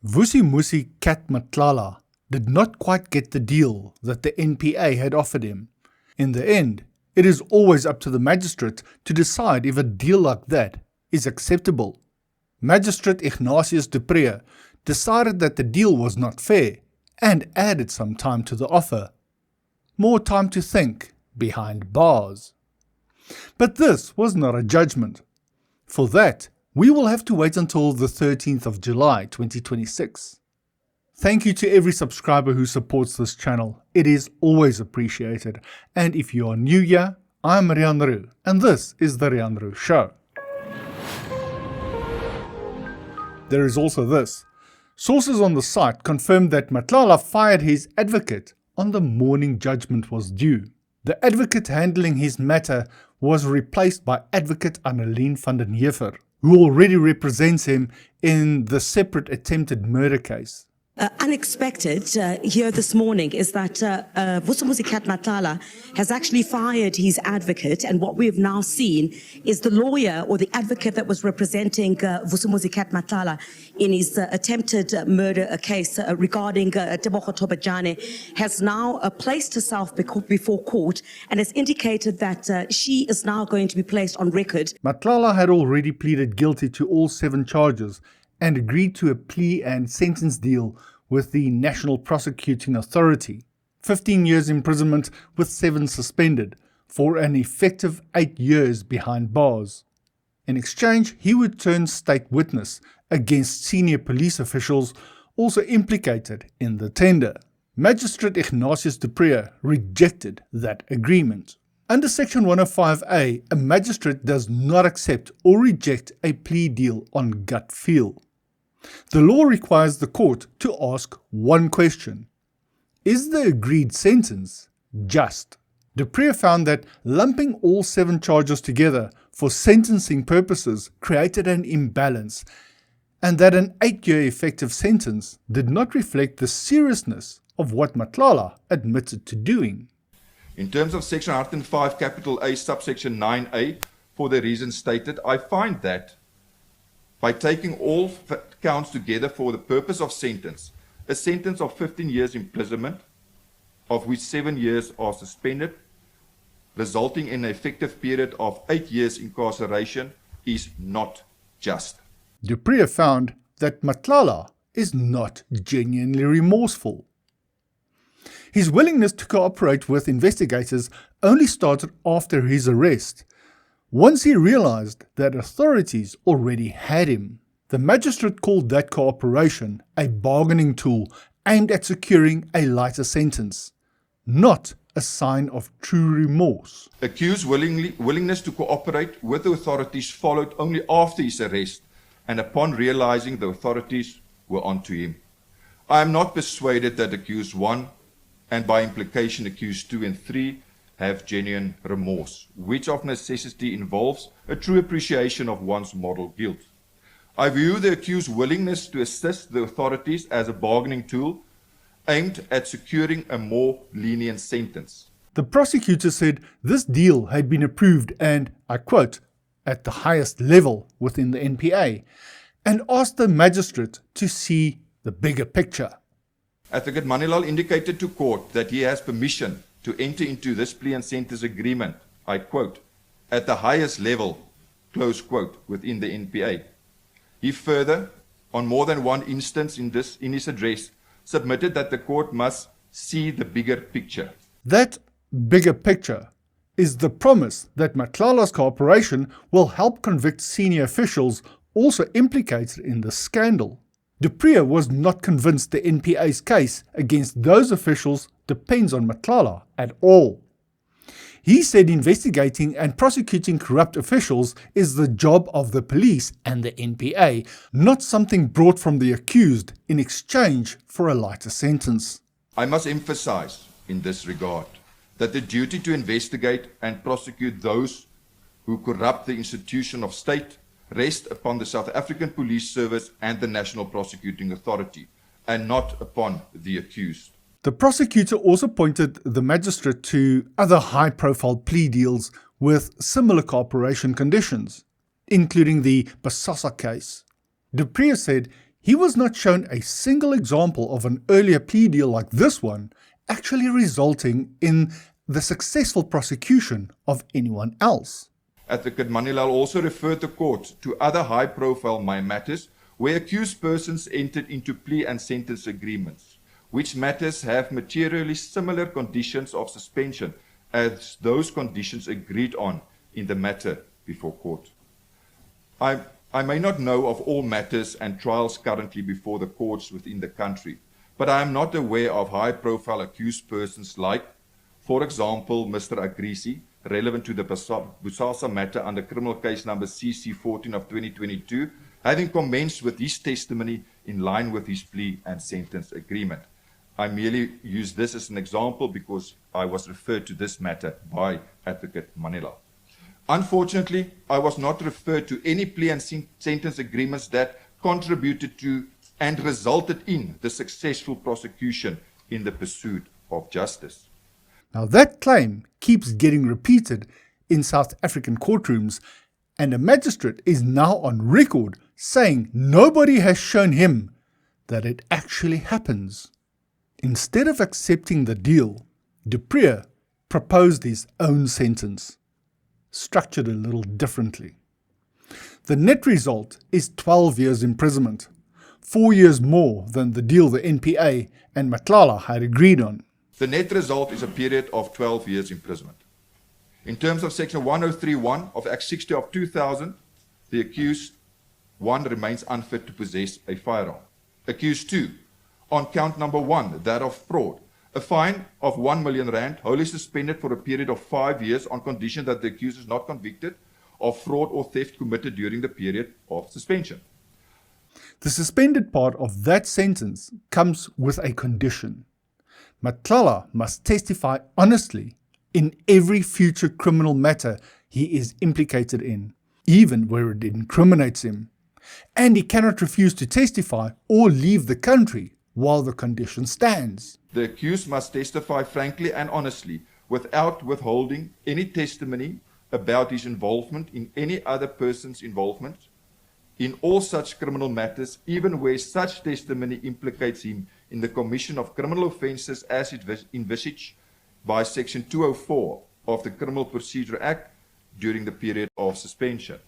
Vusimuzi Cat Matlala did not quite get the deal that the NPA had offered him. In the end, it is always up to the magistrate to decide if a deal like that is acceptable. Magistrate Ignatius du Preez decided that the deal was not fair and added some time to the offer. More time to think behind bars. But this was not a judgment. For that, we will have to wait until the 13th of July 2026. Thank you to every subscriber who supports this channel. It is always appreciated. And if you are new here, I'm Riaan, and this is the Riaan Show. There is also this. Sources on the site confirmed that Matlala fired his advocate on the morning judgment was due. The advocate handling his matter was replaced by Advocate Annelien van den Heever, who already represents him in the separate attempted murder case. Unexpected here this morning is that Vusimuzi Cat Matlala has actually fired his advocate, and what we have now seen is the lawyer or the advocate that was representing Vusimuzi Cat Matlala in his attempted murder case regarding Tebogo Tobajane has now placed herself before court and has indicated that she is now going to be placed on record. Matlala had already pleaded guilty to all 7 charges and agreed to a plea and sentence deal with the National Prosecuting Authority, 15 years imprisonment with 7 suspended, for an effective 8 years behind bars. In exchange, he would turn state witness against senior police officials also implicated in the tender. Magistrate Ignatius du Preez rejected that agreement. Under Section 105A, a magistrate does not accept or reject a plea deal on gut feel. The law requires the court to ask one question: is the agreed sentence just? Du Preez found that lumping all 7 charges together for sentencing purposes created an imbalance, and that an 8-year effective sentence did not reflect the seriousness of what Matlala admitted to doing. In terms of Section 105 capital A subsection 9A, for the reasons stated, I find that by taking all counts together for the purpose of sentence, a sentence of 15 years imprisonment, of which 7 years are suspended, resulting in an effective period of 8 years incarceration, is not just. Du Preez found that Matlala is not genuinely remorseful. His willingness to cooperate with investigators only started after his arrest, once he realized that authorities already had him. The magistrate called that cooperation a bargaining tool aimed at securing a lighter sentence, not a sign of true remorse. Accused willingness to cooperate with the authorities followed only after his arrest and upon realizing the authorities were onto him. I am not persuaded that accused 1, and by implication accused 2 and 3, have genuine remorse, which of necessity involves a true appreciation of one's moral guilt. I view the accused's willingness to assist the authorities as a bargaining tool aimed at securing a more lenient sentence. The prosecutor said this deal had been approved and, I quote, at the highest level within the NPA, and asked the magistrate to see the bigger picture. Advocate Manilal indicated to court that he has permission to enter into this plea and sentence agreement, I quote, at the highest level, close quote, within the NPA. He further, on more than one instance in his address, submitted that the court must see the bigger picture. That bigger picture is the promise that Matlala's cooperation will help convict senior officials also implicated in the scandal. Du Preez was not convinced the NPA's case against those officials depends on Matlala at all. He said investigating and prosecuting corrupt officials is the job of the police and the NPA, not something brought from the accused in exchange for a lighter sentence. I must emphasize in this regard that the duty to investigate and prosecute those who corrupt the institution of state rests upon the South African Police Service and the National Prosecuting Authority, and not upon the accused. The prosecutor also pointed the magistrate to other high-profile plea deals with similar cooperation conditions, including the Basasa case. Du Preez said He was not shown a single example of an earlier plea deal like this one actually resulting in the successful prosecution of anyone else. Advocate Matlala also referred the court to other high-profile matters where accused persons entered into plea and sentence agreements, which matters have materially similar conditions of suspension as those conditions agreed on in the matter before court. I may not know of all matters and trials currently before the courts within the country, but I am not aware of high-profile accused persons like, for example, Mr. Agrisi, relevant to the Busasa matter under criminal case number CC14 of 2022, having commenced with his testimony in line with his plea and sentence agreement. I merely use this as an example because I was referred to this matter by Advocate Matlala. Unfortunately, I was not referred to any plea and sentence agreements that contributed to and resulted in the successful prosecution in the pursuit of justice. Now that claim keeps getting repeated in South African courtrooms, and a magistrate is now on record saying nobody has shown him that it actually happens. Instead of accepting the deal, du Preez proposed his own sentence, structured a little differently. The net result is 12 years imprisonment, 4 years more than the deal the NPA and Matlala had agreed on. The net result is a period of 12 years imprisonment. In terms of Section 1031 of Act 60 of 2000, the accused 1 remains unfit to possess a firearm. Accused 2, on count number 1, that of fraud, a fine of 1 million rand, wholly suspended for a period of 5 years on condition that the accused is not convicted of fraud or theft committed during the period of suspension. The suspended part of that sentence comes with a condition. Matlala must testify honestly in every future criminal matter he is implicated in, even where it incriminates him. And he cannot refuse to testify or leave the country while the condition stands. The accused must testify frankly and honestly without withholding any testimony about his involvement in any other person's involvement in all such criminal matters, even where such testimony implicates him in the commission of criminal offences as envisaged by Section 204 of the Criminal Procedure Act during the period of suspension.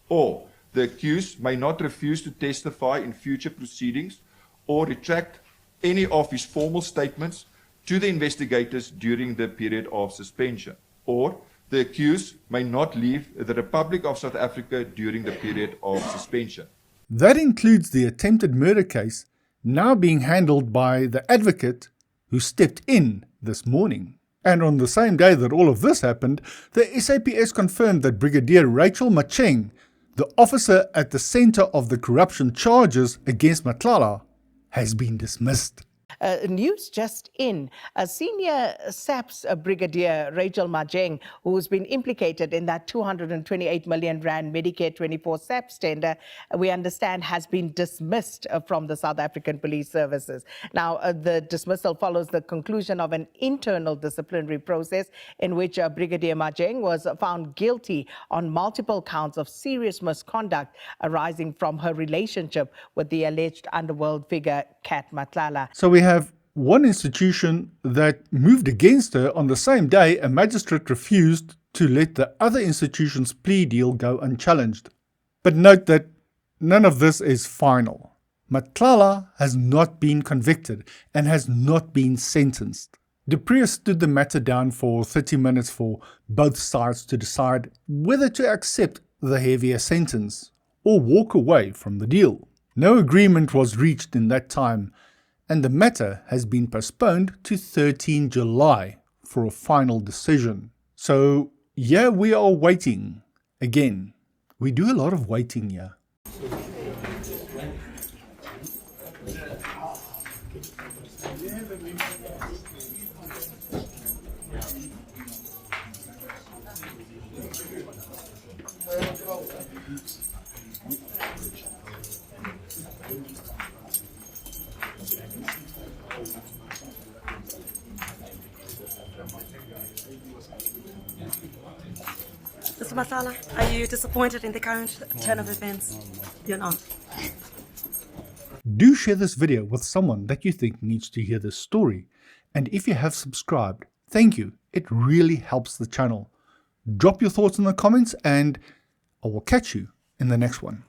Or the accused may not refuse to testify in future proceedings or retract any of his formal statements to the investigators during the period of suspension. Or the accused may not leave the Republic of South Africa during the period of suspension. That includes the attempted murder case now being handled by the advocate who stepped in this morning. And on the same day that all of this happened, the SAPS confirmed that Brigadier Rachel Matjeng, the officer at the center of the corruption charges against Matlala, has been dismissed. News just in. Senior SAPS Brigadier Rachel Matjeng, who's been implicated in that 228 million rand Medicare 24 SAPS tender, we understand has been dismissed from the South African Police Services. Now, the dismissal follows the conclusion of an internal disciplinary process in which Brigadier Matjeng was found guilty on multiple counts of serious misconduct arising from her relationship with the alleged underworld figure Cat Matlala. So we have one institution that moved against her on the same day a magistrate refused to let the other institution's plea deal go unchallenged. But note that none of this is final. Matlala has not been convicted and has not been sentenced. Du Preez stood the matter down for 30 minutes for both sides to decide whether to accept the heavier sentence or walk away from the deal. No agreement was reached in that time, and the matter has been postponed to 13 July for a final decision. So, yeah, we are waiting. Again, we do a lot of waiting here. Mr. Matlala, are you disappointed in the current turn of events? You're not. Do share this video with someone that you think needs to hear this story. And if you have subscribed, thank you. It really helps the channel. Drop your thoughts in the comments and I will catch you in the next one.